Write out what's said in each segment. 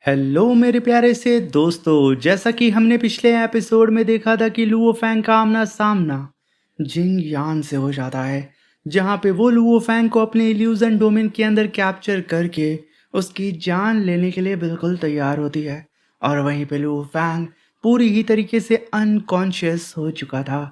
Hello मेरे प्यारे से दोस्तों, जैसा कि हमने पिछले एपिसोड में देखा था कि लुओ फैंग का आमना सामना जिंग यान से हो जाता है, जहां पे वो लुओ फैंग को अपने इल्यूजन डोमेन के अंदर कैप्चर करके उसकी जान लेने के लिए बिल्कुल तैयार होती है। और वहीं पे लुओ फैंग पूरी ही तरीके से अनकॉन्शियस हो चुका था।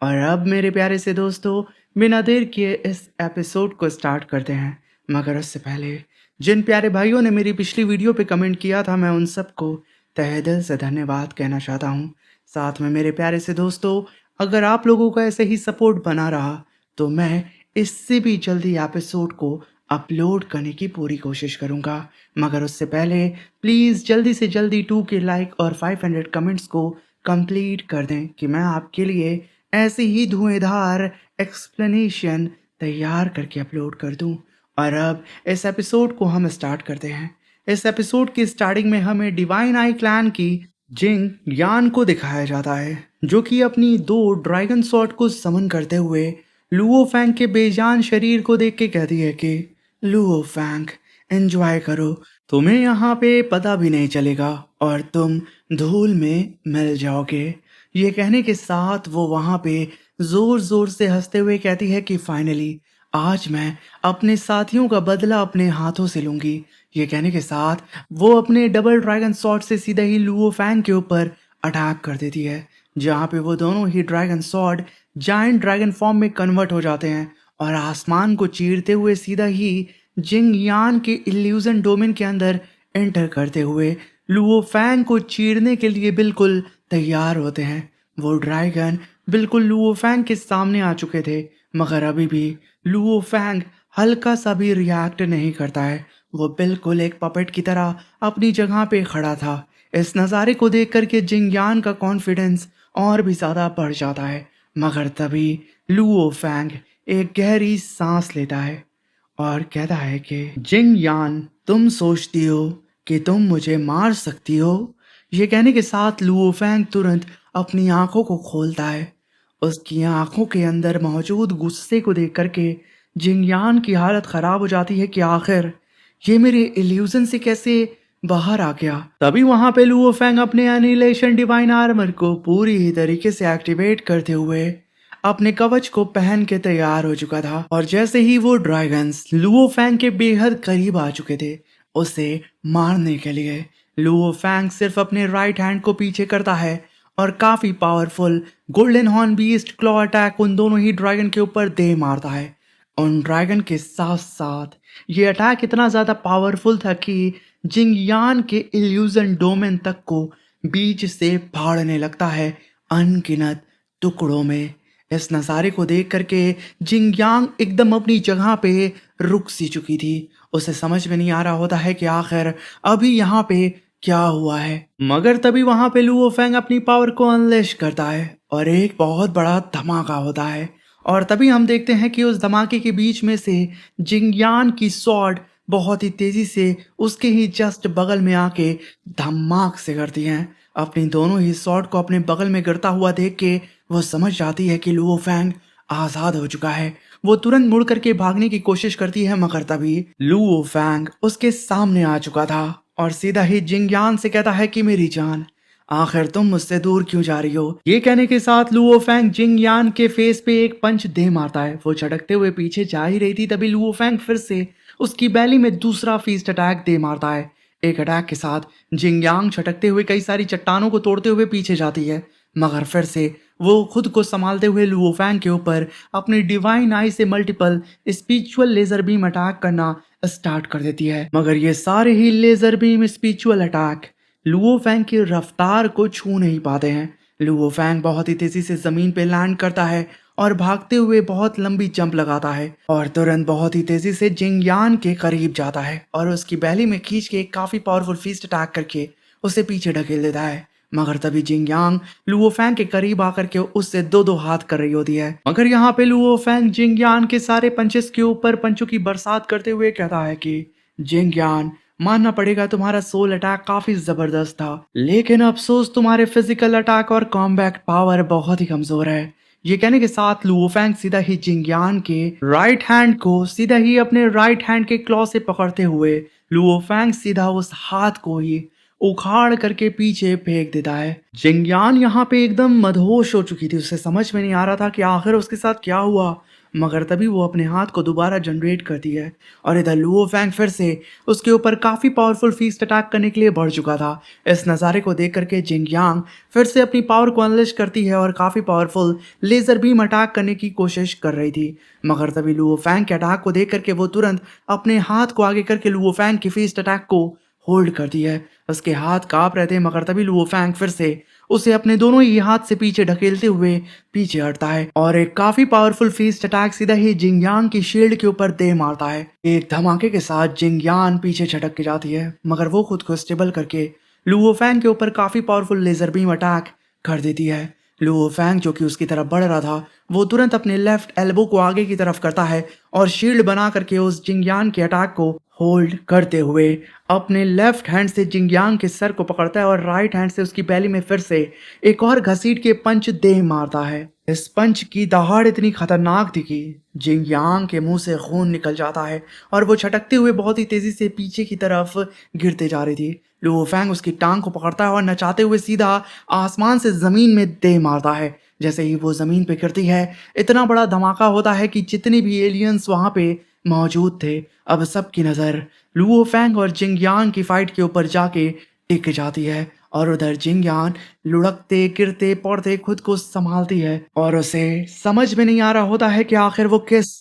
और अब मेरे प्यारे से दोस्तों, बिना देर किए इस एपिसोड को स्टार्ट करते हैं। मगर उससे पहले जिन प्यारे भाइयों ने मेरी पिछली वीडियो पे कमेंट किया था, मैं उन सबको तहे दिल से धन्यवाद कहना चाहता हूँ। साथ में मेरे प्यारे से दोस्तों, अगर आप लोगों का ऐसे ही सपोर्ट बना रहा तो मैं इससे भी जल्दी एपिसोड को अपलोड करने की पूरी कोशिश करूँगा। मगर उससे पहले प्लीज़ जल्दी से जल्दी 2 के लाइक और 500 कमेंट्स को कंप्लीट कर दें कि मैं आपके लिए ऐसी ही धुएंधार एक्सप्लेनेशन तैयार करके अपलोड कर दूँ। और अब इस एपिसोड को हम स्टार्ट करते हैं। इस एपिसोड की स्टार्टिंग में हमें डिवाइन आई क्लैन की जिंग यान को दिखाया जाता है, जो कि अपनी 2 ड्रैगन स्वॉर्ड को समन करते हुए लुओ फैंग के बेजान शरीर को देख के कहती है कि लुओ फैंग, एंजॉय करो, तुम्हें यहाँ पे पता भी नहीं चलेगा और तुम धूल में मिल जाओगे। ये कहने के साथ वो वहाँ पे जोर जोर से हंसते हुए कहती है कि फाइनली आज मैं अपने साथियों का बदला अपने हाथों से लूंगी। ये कहने के साथ वो अपने डबल ड्रैगन स्वॉर्ड से सीधा ही लुओ फैंग के ऊपर अटैक कर देती है, जहाँ पे वो दोनों ही dragon sword giant dragon form में कन्वर्ट हो जाते हैं और आसमान को चीरते हुए सीधा ही जिंग यान के इल्यूजन डोमेन के अंदर एंटर करते हुए लुओ फैंग को चीरने के लिए बिल्कुल तैयार होते हैं। वो ड्रैगन बिल्कुल लुओ फैंग के सामने आ चुके थे, मगर अभी भी लुओ फैंग हल्का सा भी रिएक्ट नहीं करता है। वो बिल्कुल एक पपेट की तरह अपनी जगह पे खड़ा था। इस नज़ारे को देख करके जिंगयान का कॉन्फिडेंस और भी ज़्यादा बढ़ जाता है। मगर तभी लुओ फैंग एक गहरी सांस लेता है और कहता है कि जिंगयान, तुम सोचती हो कि तुम मुझे मार सकती हो? ये कहने के साथ लुओ फैंग तुरंत अपनी आंखों को खोलता है। उसकी आंखों के अंदर मौजूद गुस्से को देख करके जिंगयान की हालत खराब हो जाती है कि आखिर ये मेरे इल्यूजन से कैसे बाहर आ गया। तभी वहां पे लुओ फैंग अपने एनिलेशन डिवाइन आर्मर को पूरी ही तरीके से एक्टिवेट करते हुए अपने कवच को पहन के तैयार हो चुका था। और जैसे ही वो ड्रैगन्स लुओ फैंग के बेहद करीब आ चुके थे उसे मारने के लिए, लुओ फैंग सिर्फ अपने राइट हैंड को पीछे करता है और काफी powerful golden horn beast claw attack उन दोनों ही ड्रैगन के ऊपर दे मारता है। उन ड्रैगन के साथ साथ ये अटैक इतना ज्यादा पावरफुल था कि जिंगयान के इल्यूजन डोमेन तक को बीच से फाड़ने लगता है अनगिनत टुकड़ों में। इस नज़ारे को देख करके जिंगयांग एकदम अपनी जगह पे रुक सी चुकी थी। उसे समझ में नहीं आ रहा होता है कि आखिर अभी यहाँ पे क्या हुआ है। मगर तभी वहां पे लुओ फैंग अपनी पावर को अनलेश करता है और एक बहुत बड़ा धमाका होता है। और तभी हम देखते हैं कि उस धमाके के बीच में से जिंगयान की स्वॉर्ड बहुत ही तेजी से उसके ही जस्ट बगल में आके धमाक से करती हैं। अपनी दोनों ही स्वॉर्ड को अपने बगल में गिरता हुआ देख के वो समझ जाती है कि लुओ फैंग आजाद हो चुका है। वो तुरंत मुड़ करके भागने की कोशिश करती है, मगर तभी लुओ फैंग उसके सामने आ चुका था और सीधा ही जिंगयान से कहता है कि मेरी जान, आखिर तुम मुझसे दूर क्यों जा रही हो? ये कहने के साथ लुओ फैंग जिंगयान के फेस पे एक पंच दे मारता है। वो झटकते हुए पीछे जा ही रही थी, तभी लुओ फैंग फिर से उसकी बैली में दूसरा फीस्ट अटैक दे मारता है। एक अटैक के साथ जिंगयांग झटकते हुए कई सारी चट्टानों को तोड़ते हुए पीछे जाती है, मगर फिर से वो खुद को संभालते हुए लुओ फैंग के ऊपर अपनी डिवाइन आई से multiple spiritual laser beam attack करना स्टार्ट कर देती है। मगर ये सारे ही laser beam spiritual attack Luo Fang की रफ्तार को छू नहीं पाते हैं। लुओ फैंग बहुत ही तेजी से जमीन पे लैंड करता है और भागते हुए बहुत लंबी जंप लगाता है और तुरंत बहुत ही तेजी से जिंगयान के करीब जाता है और उसकी बैली में खींच के एक काफी पावरफुल फीस्ट अटैक करके उसे पीछे ढकेल देता है। मगर तभी जिंगयांग लुओ फैंग के करीब आकर के उससे दो दो हाथ कर रही होती है। मगर यहाँ पे लुओ फैंग जिंगयान के सारे पंचेस के ऊपर पंचों की बरसात करते हुए कहता है कि जिंगयान, मानना पड़ेगा तुम्हारा सोल अटैक काफी जबरदस्त था, लेकिन अफसोस तुम्हारे फिजिकल अटैक और कॉम्बैट पावर बहुत ही कमजोर है। ये कहने के साथ लुओ फैंग सीधा ही जिंगयान के राइट हैंड को सीधा ही अपने राइट हैंड के क्लॉ से पकड़ते हुए लुओ फैंग सीधा उस हाथ को ही उखाड़ करके पीछे फेंक देता है। जिंगयान यहाँ पे एकदम मदहोश हो चुकी थी, उसे समझ में नहीं आ रहा था कि आखिर उसके साथ क्या हुआ। मगर तभी वो अपने हाथ को दोबारा जनरेट करती है और इधर लुओ फैंग फिर से उसके ऊपर काफी पावरफुल फीस्ट अटैक करने के लिए बढ़ चुका था। इस नज़ारे को देख करके जिंगयांग फिर से अपनी पावर को अनलिश करती है और काफी पावरफुल लेजर बीम अटैक करने की कोशिश कर रही थी। मगर तभी लुओ फैंग के अटैक को देख करके वो तुरंत अपने हाथ को आगे करके लुओ फैंग की फीस्ट अटैक को होल्ड करती है। उसके हाथ कांप रहे थे मगर तभी लुओ फैंग फिर से उसे अपने दोनों ही हाथ से पीछे ढकेलते हुए पीछे हटता है और एक काफी पावरफुल फीस्ट अटैक सीधा ही जिंगयांग की शील्ड के ऊपर दे मारता है। एक धमाके के साथ जिंगयान पीछे झटक के जाती है मगर वो खुद को स्टेबल करके लुओ फैंग के ऊपर काफी पावरफुल लेजर बीम अटैक कर देती है। लुओ फैंग जो कि उसकी तरफ बढ़ रहा था वो तुरंत अपने लेफ्ट एल्बो को आगे की तरफ करता है और शील्ड बना करके उस जिंगयान के अटैक को होल्ड करते हुए अपने लेफ्ट हैंड से जिंगयांग के सर को पकड़ता है और राइट हैंड से उसकी बैली में फिर से एक और घसीट के पंच दे मारता है। इस पंच की दहाड़ इतनी खतरनाक थी कि जिंगयांग के मुंह से खून निकल जाता है और वो छटकते हुए बहुत ही तेजी से पीछे की तरफ गिरते जा रही थी। लुओ फैंग उसकी टांग को पकड़ता है और नचाते हुए सीधा आसमान से जमीन में दे मारता है। जैसे ही वो जमीन पे गिरती है इतना बड़ा धमाका होता है कि जितने भी एलियंस वहां पे मौजूद थे अब सबकी नज़र लुओ फैंग और जिंगयान की फाइट के ऊपर जाके टिक जाती है और उधर जिंगयान लुढ़कते गिरते पड़ते खुद को संभालती है और उसे समझ में नहीं आ रहा होता है कि आखिर वो किस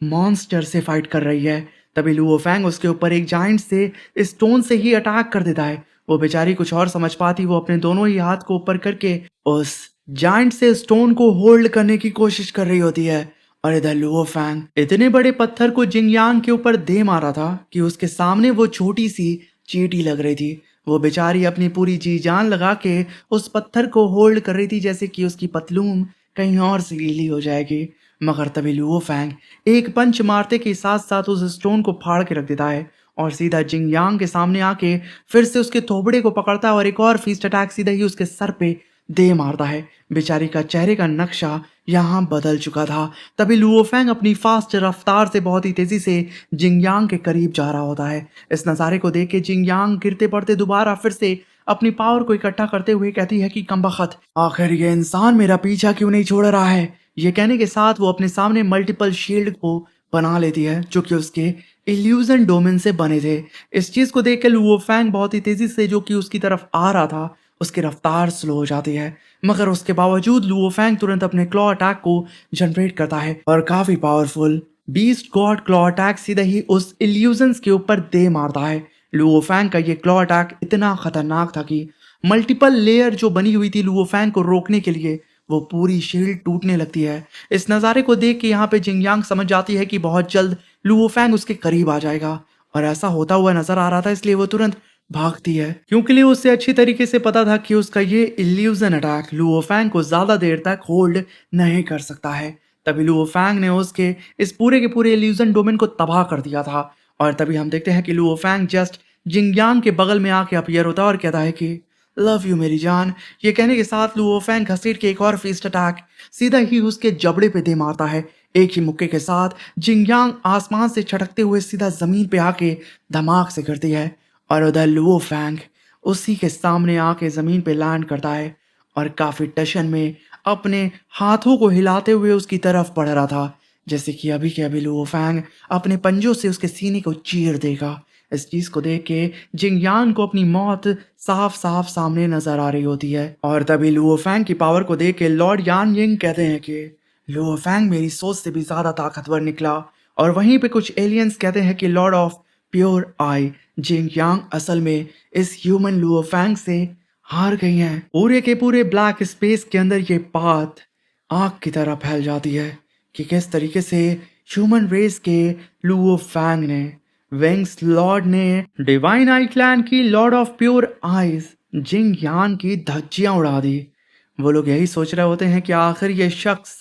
मॉन्स्टर से फाइट कर रही है। तभी लुओ फैंग उसके ऊपर एक जाइंट से स्टोन से ही अटैक कर देता है। वो बेचारी कुछ और समझ पाती, वो अपने दोनों ही हाथ को ऊपर करके उस जाइंट से स्टोन को होल्ड करने की कोशिश कर रही होती है और इधर लुओ फैंग इतने बड़े पत्थर को जिंगयांग के ऊपर दे मारा था कि उसके सामने वो छोटी सी चींटी लग रही थी। वो बेचारी अपनी पूरी जी जान लगा के उस पत्थर को होल्ड कर रही थी जैसे कि उसकी पतलून कहीं और से गीली हो जाएगी। मगर तभी लुओ फैंग एक पंच मारते के साथ साथ उस स्टोन को फाड़ के रख देता है और सीधा जिंगयांग के सामने आके फिर से उसके थोबड़े को पकड़ता है और एक और फीस्ट अटैक सीधा ही उसके सर पे दे मारता है। बेचारी का चेहरे का नक्शा यहाँ बदल चुका था। तभी लुओ फैंग अपनी फास्ट रफ्तार से बहुत ही तेजी से जिंगयांग के करीब जा रहा होता है। इस नज़ारे को देख के जिंगयांग गिरते पड़ते दोबारा फिर से अपनी पावर को इकट्ठा करते हुए कहती है कि कमबख्त, आखिर ये इंसान मेरा पीछा क्यों नहीं छोड़ रहा है। ये कहने के साथ वो अपने सामने मल्टीपल शील्ड को बना लेती है जो कि उसके इल्यूजन डोमेन से बने थे। इस चीज को देख के लुओ फैंग बहुत ही तेजी से जो कि उसकी तरफ आ रहा था उसकी रफ्तार स्लो हो जाती है मगर उसके बावजूद लुओ फैंग तुरंत अपने क्लॉ अटैक को जनरेट करता है और काफी powerful beast god claw attack सीधा ही उस इल्यूजन्स के ऊपर दे मारता है। लुओ फैंग का ये क्लॉ अटैक इतना खतरनाक था कि मल्टीपल लेयर जो बनी हुई थी लुओ फैंग को रोकने के लिए वो पूरी शील्ड टूटने लगती है। इस नज़ारे को देख के यहाँ पे जिंगयांग समझ जाती है कि बहुत जल्द लुओ फैंग उसके करीब आ जाएगा और ऐसा होता हुआ नजर आ रहा था, इसलिए वो तुरंत भागती है क्योंकि लिए उसे अच्छी तरीके से पता था कि उसका ये इल्यूजन अटैक लुओ फैंग को ज्यादा देर तक होल्ड नहीं कर सकता है। तभी लुओ फैंग ने उसके इस पूरे के पूरे इल्यूजन डोमेन को तबाह कर दिया था और तभी हम देखते हैं कि लुओ फैंग जस्ट जिंगयांग के बगल में आके अपीयर होता है और कहता है कि लव यू मेरी जान। ये कहने के साथ लुओ फैंग घसीट के एक और फीस्ट अटैक सीधा ही उसके जबड़े पे दे मारता है। एक ही मुक्के के साथ जिंगयांग आसमान से छटकते हुए सीधा जमीन पे आके धमाक से गिरती है और उधर लुओ फैंग उसी के सामने आके जमीन पे लैंड करता है और काफी टशन में अपने हाथों को हिलाते हुए उसकी तरफ बढ़ रहा था जैसे कि अभी के अभी लुओ फैंग अपने पंजों से उसके सीने को चीर देगा। इस चीज को देख के जिंगयान को अपनी मौत साफ साफ सामने नजर आ रही होती है और तभी लुओ फैंग की पावर को देख के लॉर्ड यान यिंग कहते हैं कि लुओ फैंग मेरी सोच से भी ज्यादा ताकतवर निकला। और वहीं पे कुछ एलियंस कहते हैं कि लॉर्ड ऑफ प्योर आई जिंगयांग असल में इस ह्यूमन लुओ फैंग से हार गई हैं। पूरे के पूरे ब्लैक स्पेस के अंदर ये बात आग की तरह फैल जाती है कि किस तरीके से ह्यूमन रेस के लुओ फैंग ने विंग्स लॉर्ड ने डिवाइन आई क्लैन की लॉर्ड ऑफ प्योर आइज जिंग यान की धज्जियां उड़ा दी। वो लोग यही सोच रहे होते हैं कि आखिर ये शख्स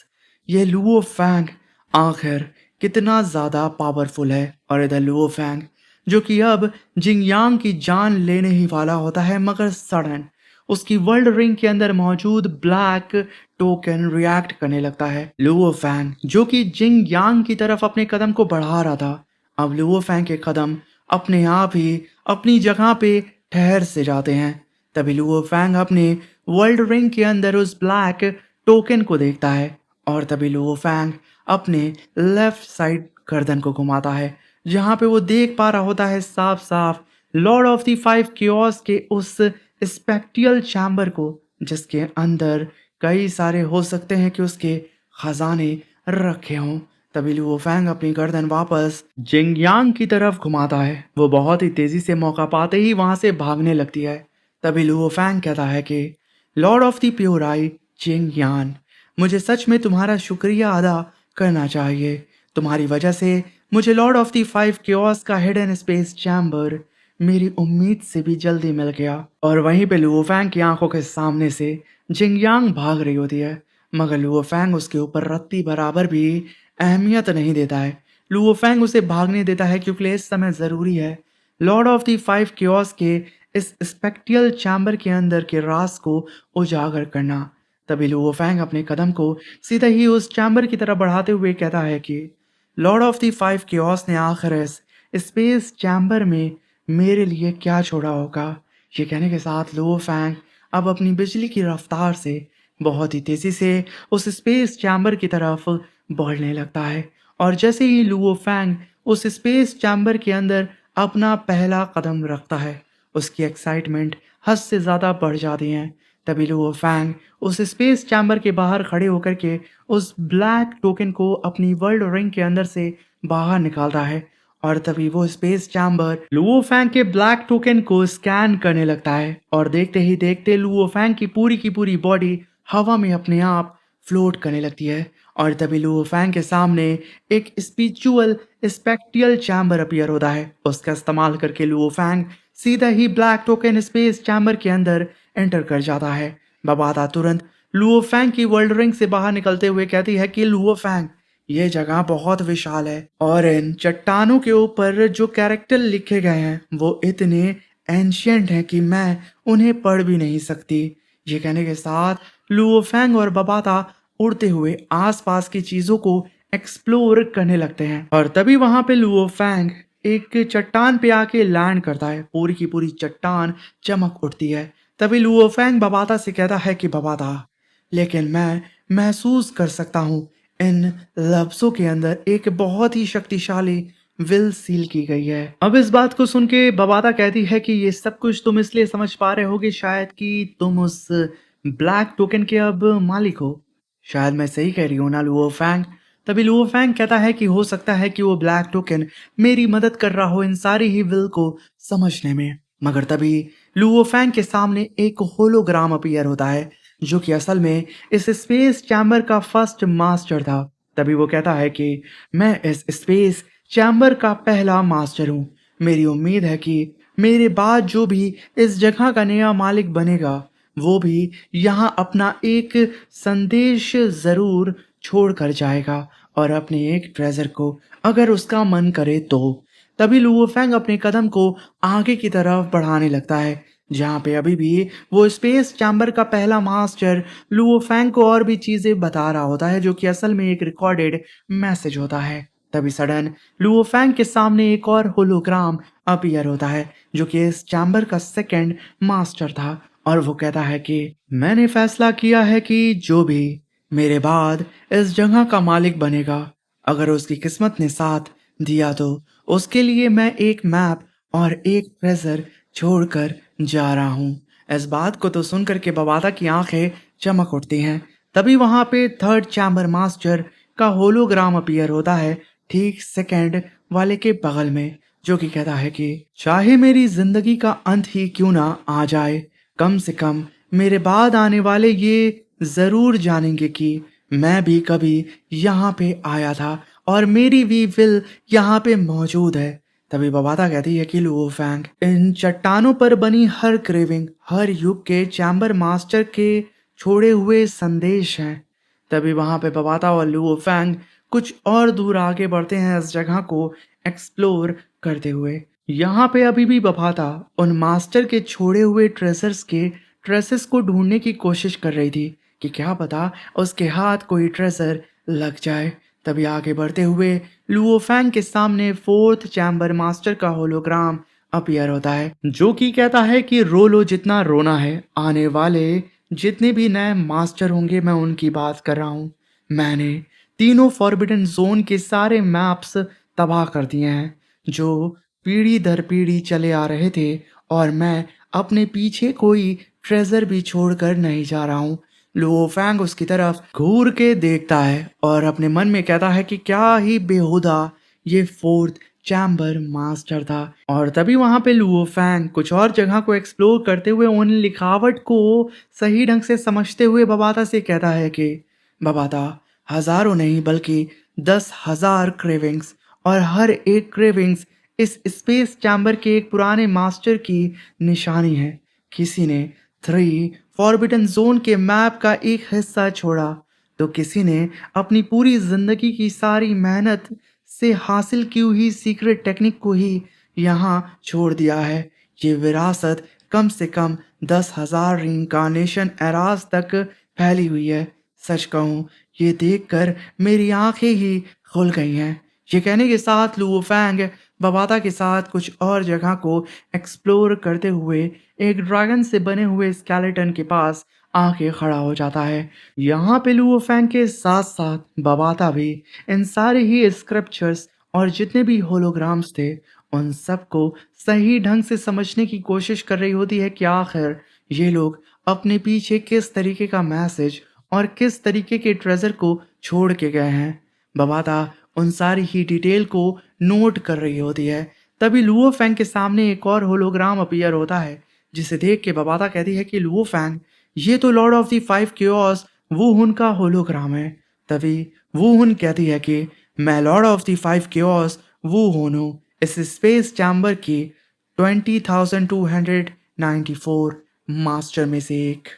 ये लुओ फैंग आखिर कितना ज्यादा पावरफुल है। और इधर लुओ फैंग जो कि अब जिंगयांग की जान लेने ही वाला होता है मगर सडन उसकी वर्ल्ड रिंग के अंदर मौजूद ब्लैक टोकन रिएक्ट करने लगता है। लुओ फैंग जो कि जिंग यांग की तरफ अपने कदम को बढ़ा रहा था अब लुओ फैंग के कदम अपने आप ही अपनी जगह पे ठहर से जाते हैं। तभी लुओ फैंग अपने वर्ल्ड रिंग के अंदर उस ब्लैक टोकन को देखता है और तभी लुओ फैंग अपने लेफ्ट साइड गर्दन को घुमाता है, जहां पे वो देख पा रहा होता है साफ साफ Lord of the five chaos के उस स्पेक्ट्रियल चैम्बर को, जिसके अंदर कई सारे हो सकते हैं कि उसके खजाने रखे हों। तभी लुओ फैंग अपनी गर्दन वापस जिंगयांग की तरफ घुमाता है। वो बहुत ही तेजी से मौका पाते ही वहां से भागने लगती है। तभी लुओ फैंग कहता है कि lord of the pure eye Jingyan, मुझे सच में तुम्हारा शुक्रिया अदा करना चाहिए। तुम्हारी वजह से मुझे Lord of the five chaos का हिडन स्पेस चैम्बर मेरी उम्मीद से भी जल्दी मिल गया। और वहीं पे लुओ फैंग की आंखों के सामने से जिंगयांग भाग रही होती है, मगर लुओ फैंग उसके ऊपर रत्ती बराबर भी अहमियत नहीं देता है। लुओ फैंग उसे भागने देता है क्योंकि इस समय ज़रूरी है Lord of the five chaos के इस स्पेक्ट्रियल चैम्बर के अंदर के राज को उजागर करना। तभी लुओ फैंग अपने कदम को सीधा ही उस चैम्बर की तरफ बढ़ाते हुए कहता है कि lord of the five chaos ने आखिर इस स्पेस चैम्बर में मेरे लिए क्या छोड़ा होगा। ये कहने के साथ लुओ फैंग अब अपनी बिजली की रफ्तार से बहुत ही तेजी से उस स्पेस चैम्बर की तरफ बढ़ने लगता है। और जैसे ही लुओ फैंग उस स्पेस चैम्बर के अंदर अपना पहला कदम रखता है, उसकी एक्साइटमेंट हद से ज़्यादा बढ़ जाती है। तभी लुओ फैंग उस स्पेस चैम्बर के बाहर खड़े होकर के उस ब्लैक टोकन को अपनी वर्ल्ड रिंग के अंदर से बाहर निकालता है और तभी वो स्पेस चैम्बर लुओ फैंग के ब्लैक टोकन को स्कैन करने लगता है और देखते ही देखते लुओ फैंग की पूरी बॉडी हवा में अपने आप फ्लोट करने लगती है। और तभी लुओ फैंग के सामने एक स्पिरिचुअल स्पेक्ट्रियल चैम्बर अपीयर होता है। उसका इस्तेमाल करके लुओ फैंग सीधा ही ब्लैक टोकन स्पेस चैम्बर के अंदर एंटर कर जाता है। बबाता तुरंत लुओ फैंग की वर्ल्ड रिंग से बाहर निकलते हुए कहती है कि लुओ फैंग, ये जगह बहुत विशाल है और इन चट्टानों के ऊपर जो कैरेक्टर लिखे गए हैं वो इतने एंशियंट हैं कि मैं उन्हें पढ़ भी नहीं सकती। ये कहने के साथ लुओ फैंग और बबाता उड़ते हुए आसपास की चीजों को एक्सप्लोर करने लगते हैं। और तभी वहां पे लुओ फैंग एक चट्टान पे आके लैंड करता है। पूरी की पूरी चट्टान चमक उठती है। तभी लुओ फैंग बबाता से कहता है कि बबाता, लेकिन मैं महसूस कर सकता हूँ इन लफ्जों के अंदर एक बहुत ही शक्तिशाली विल सील की गई है। अब इस बात को सुन के बबाता कहती है कि ये सब कुछ तुम इसलिए समझ पा रहे होगे शायद कि तुम उस ब्लैक टोकन के अब मालिक हो। शायद मैं सही कह रही हूँ ना लुओ फैंग। तभी लुओ फैंग कहता है कि हो सकता है कि वो ब्लैक टोकन मेरी मदद कर रहा हो इन सारी ही विल को समझने में। मगर तभी लुओ फैंग के सामने एक होलोग्राम अपीयर होता है, जो कि असल में इस स्पेस चैम्बर का फर्स्ट मास्टर था। तभी वो कहता है कि मैं इस स्पेस चैम्बर का पहला मास्टर हूँ। मेरी उम्मीद है कि मेरे बाद जो भी इस जगह का नया मालिक बनेगा वो भी यहाँ अपना एक संदेश जरूर छोड़ कर जाएगा और अपने एक ट्रेजर को, अगर उसका मन करे तो। तभी लुओ फैंग अपने कदम को आगे की तरफ बढ़ाने लगता है, जहाँ पे अभी भी वो स्पेस चैम्बर का पहला मास्टर लुओ फैंग को और भी चीजें बता रहा होता है, जो कि असल में एक रिकॉर्डेड मैसेज होता है। तभी सडन लुओ फैंग के सामने एक और होलोग्राम अपीयर होता है, जो कि इस चैम्बर का सेकंड मास्टर था। और वो कहता है कि मैंने फैसला किया है कि जो भी मेरे बाद इस जगह का मालिक बनेगा, अगर उसकी किस्मत ने साथ दिया तो उसके लिए मैं एक मैप और एक ट्रेजर छोड़कर जा रहा हूँ। इस बात को तो सुनकर के बबाता की आंखें चमक उठती हैं। तभी वहां पे थर्ड चैम्बर मास्टर का होलोग्राम अपीयर होता है, ठीक सेकंड वाले के बगल में, जो कि कहता है कि चाहे मेरी जिंदगी का अंत ही क्यों ना आ जाए, कम से कम मेरे बाद आने वाले ये जरूर जानेंगे कि मैं भी कभी यहाँ पे आया था और मेरी भी विल यहाँ पे मौजूद है। तभी बबाता कहती है कि लुओ फैंग, इन चट्टानों पर बनी हर क्रेविंग हर युग के चैम्बर मास्टर के छोड़े हुए संदेश हैं। तभी वहां पे बबाता और लुओ फैंग कुछ और दूर आगे बढ़ते हैं इस जगह को एक्सप्लोर करते हुए। यहाँ पे अभी भी बबाता उन मास्टर के छोड़े हुए ट्रेसेस को ढूंढने की कोशिश कर रही थी कि क्या पता उसके हाथ कोई ट्रेजर लग जाए। तभी आगे बढ़ते हुए लुओ फैंग के सामने फोर्थ चैम्बर मास्टर का होलोग्राम अपीयर होता है, जो कि कहता है कि रो लो जितना रोना है, आने वाले जितने भी नए मास्टर होंगे मैं उनकी बात कर रहा हूँ। मैंने तीनों फॉरबिडन जोन के सारे मैप्स तबाह कर दिए हैं जो पीढ़ी दर पीढ़ी चले आ रहे थे, और मैं अपने पीछे कोई ट्रेजर भी छोड़कर नहीं जा रहा हूँ। लुओ फैंग उसकी तरफ घूर के देखता है और अपने मन में कहता है कि क्या ही बेहुदा ये फोर्थ चैम्बर मास्टर था। और तभी वहां पे लुओ फैंग कुछ और जगह को एक्सप्लोर करते हुए उन लिखावट को सही ढंग से समझते हुए बबाता से कहता है कि बबाता, हजारों नहीं बल्कि 10,000 क्रेविंग्स, और हर एक क्रेविंग्स इस स्पेस चैम्बर के एक पुराने मास्टर की निशानी है। किसी ने 3 फॉरबिडन जोन के मैप का एक हिस्सा छोड़ा, तो किसी ने अपनी पूरी जिंदगी की सारी मेहनत से हासिल की हुई सीक्रेट टेक्निक को ही यहाँ छोड़ दिया है। ये विरासत कम से कम 10,000 रिंकार्नेशन एराज तक फैली हुई है। सच कहूँ, ये देखकर मेरी आंखें ही खुल गई हैं। ये कहने के साथ लुओ फैंग बबाता के साथ कुछ और जगह को एक्सप्लोर करते हुए एक ड्रैगन से बने हुए स्केलेटन के पास आके खड़ा हो जाता है। यहाँ पे लुओ फैंग के साथ साथ बबाता भी इन सारे ही स्क्रिप्चर्स और जितने भी होलोग्राम्स थे उन सबको सही ढंग से समझने की कोशिश कर रही होती है कि आखिर ये लोग अपने पीछे किस तरीके का मैसेज और किस तरीके के ट्रेजर को छोड़ के गए हैं। बबाता उन सारी ही डिटेल को नोट कर रही होती है। तभी लुओ फैंग के सामने एक और होलोग्राम अपीयर होता है, जिसे देख के बबाता कहती है कि लुओ फैंग, ये तो लॉर्ड ऑफ द 5 क्योस वू हुन का होलोग्राम है। तभी वू हुन कहती है कि मैं लॉर्ड ऑफ द 5 क्योस वू हुन हूँ, इस स्पेस चैम्बर की 20,294 मास्टर में से एक।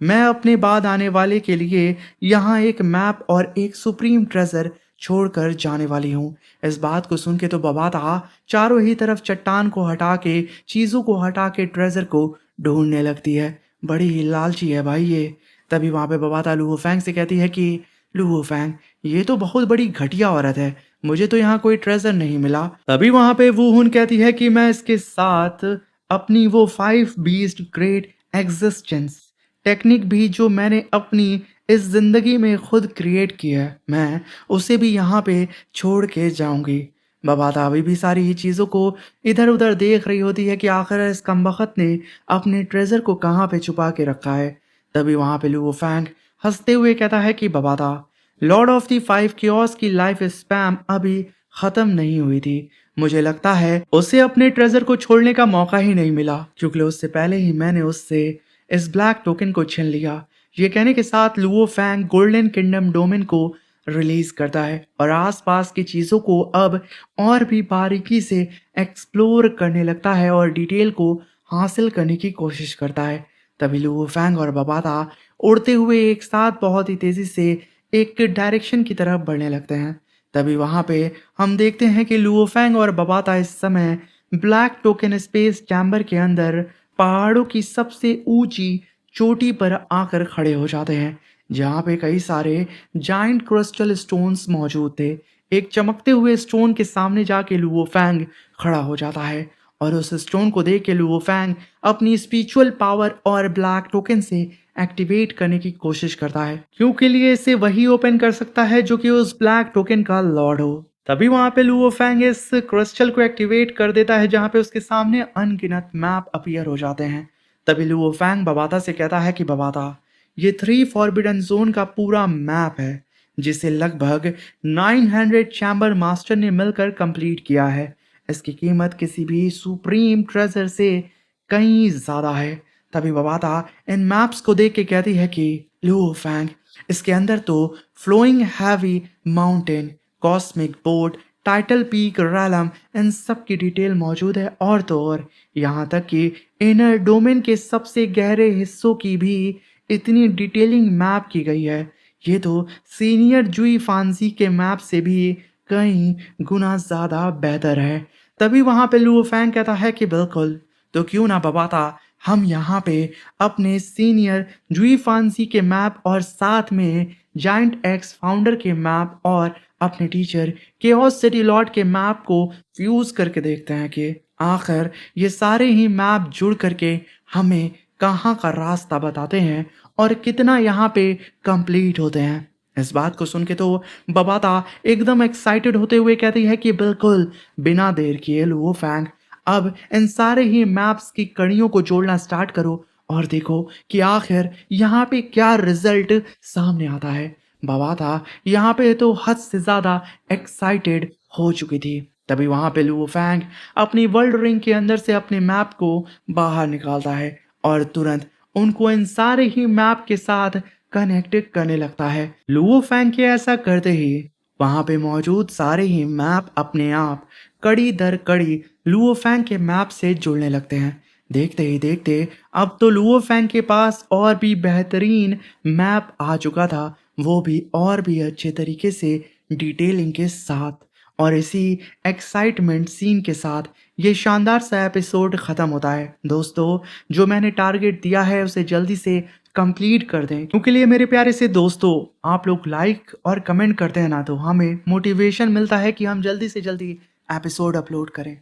मैं अपने बाद आने वाले के लिए यहाँ एक मैप और एक सुप्रीम ट्रेजर छोड़कर जाने वाली हूँ। इस बात को सुन के तो बबाता चारों ही तरफ चट्टान को हटा के, चीज़ों को हटा के ट्रेजर को ढूंढने लगती है। बड़ी ही लालची है भाई ये। तभी वहाँ पे बबाता लुओ फैंग से कहती है कि लुओ फैंग, ये तो बहुत बड़ी घटिया औरत है, मुझे तो यहाँ कोई ट्रेजर नहीं मिला। तभी वहाँ पे वू हुन कहती है कि मैं इसके साथ अपनी वो 5 बीस्ट ग्रेट एग्जिस्टेंस टेक्निक भी जो मैंने अपनी इस जिंदगी में खुद क्रिएट की है, मैं उसे भी यहाँ पे छोड़ के जाऊंगी। बबाता अभी भी सारी ही चीज़ों को इधर उधर देख रही होती है कि आखिर इस कमबख्त ने अपने ट्रेजर को कहाँ पे छुपा के रखा है। तभी वहाँ पे लुओ फैंग हंसते हुए कहता है कि बबाता, लॉर्ड ऑफ द 5 क्योस की लाइफ स्पैम अभी खत्म नहीं हुई थी। मुझे लगता है उसे अपने ट्रेजर को छोड़ने का मौका ही नहीं मिला, क्योंकि उससे पहले ही मैंने उससे इस ब्लैक टोकन को छीन लिया। ये कहने के साथ Luo Fang golden kingdom domain को रिलीज करता है और आसपास की चीज़ों को अब और भी बारीकी से एक्सप्लोर करने लगता है और डिटेल को हासिल करने की कोशिश करता है। तभी लुओ फैंग और बबाता उड़ते हुए एक साथ बहुत ही तेज़ी से एक डायरेक्शन की तरफ बढ़ने लगते हैं। तभी वहाँ पे हम देखते हैं कि लुओ फैंग और बबाता इस समय ब्लैक टोकन स्पेस चैम्बर के अंदर पहाड़ों की सबसे ऊंची चोटी पर आकर खड़े हो जाते हैं, जहाँ पे कई सारे जाइंट क्रिस्टल स्टोन्स मौजूद थे। एक चमकते हुए स्टोन के सामने जाके लुओ फैंग खड़ा हो जाता है और उस स्टोन को देख के लुओ फैंग अपनी स्पिरिचुअल पावर और ब्लैक टोकन से एक्टिवेट करने की कोशिश करता है, क्योंकि लिए इसे वही ओपन कर सकता है जो कि उस ब्लैक टोकन का लॉर्ड हो। तभी वहां पे लुओ फैंग इस क्रिस्टल को एक्टिवेट कर देता है, जहां पे उसके सामने अनगिनत मैप अपीयर हो जाते हैं। तभी लुओ फैंग बबाता से कहता है कि बबाता, ये 3 फॉरबिडन जोन का पूरा मैप है, जिसे लगभग 900 चैम्बर मास्टर ने मिलकर कंप्लीट किया है। इसकी कीमत किसी भी सुप्रीम ट्रेजर से कहीं ज्यादा है। तभी बबाता इन मैप्स को देख के कहती है कि लुओ फैंग, इसके अंदर तो flowing heavy mountain, cosmic board, title peak, realm, इन सब की डिटेल मौजूद है, और तो और यहाँ तक कि इनर डोमेन के सबसे गहरे हिस्सों की भी इतनी डिटेलिंग मैप की गई है। ये तो सीनियर जुई फांसी के मैप से भी कई गुना ज़्यादा बेहतर है। तभी वहाँ पे लुओ फैंग कहता है कि बिल्कुल, तो क्यों ना बबाता, हम यहाँ पे अपने सीनियर जुई फांसी के मैप और साथ में जाइंट एक्स फाउंडर के मैप और अपने टीचर केओस सिटी लॉर्ड के मैप को फ्यूज करके देखते हैं कि आखिर ये सारे ही मैप जुड़ करके हमें कहाँ का रास्ता बताते हैं और कितना यहाँ पे कंप्लीट होते हैं। इस बात को सुन के तो बबाता एकदम एक्साइटेड होते हुए कहती है कि बिल्कुल बिना देर किए लुओ फैंग अब इन सारे ही मैप्स की कड़ियों को जोड़ना स्टार्ट करो और देखो कि आखिर यहाँ पे क्या रिजल्ट सामने आता है। बबाता यहाँ पे तो हद से ज़्यादा एक्साइटेड हो चुकी थी। तभी वहाँ पे लुओ फैंग अपनी वर्ल्ड रिंग के अंदर से अपने मैप को बाहर निकालता है और तुरंत उनको इन सारे ही मैप के साथ कनेक्ट करने लगता है। लुओ फैंग के ऐसा करते ही वहाँ पे मौजूद सारे ही मैप अपने आप कड़ी दर कड़ी लुओ फैंग के मैप से जुड़ने लगते हैं। देखते ही देखते अब तो लुओ फैंग के पास और भी बेहतरीन मैप आ चुका था, वो भी और भी अच्छे तरीके से डिटेलिंग के साथ। और इसी एक्साइटमेंट सीन के साथ ये शानदार सा एपिसोड ख़त्म होता है। दोस्तों, जो मैंने टारगेट दिया है उसे जल्दी से कंप्लीट कर दें, क्योंकि लिए मेरे प्यारे से दोस्तों आप लोग लाइक और कमेंट करते हैं ना तो हमें मोटिवेशन मिलता है कि हम जल्दी से जल्दी एपिसोड अपलोड करें।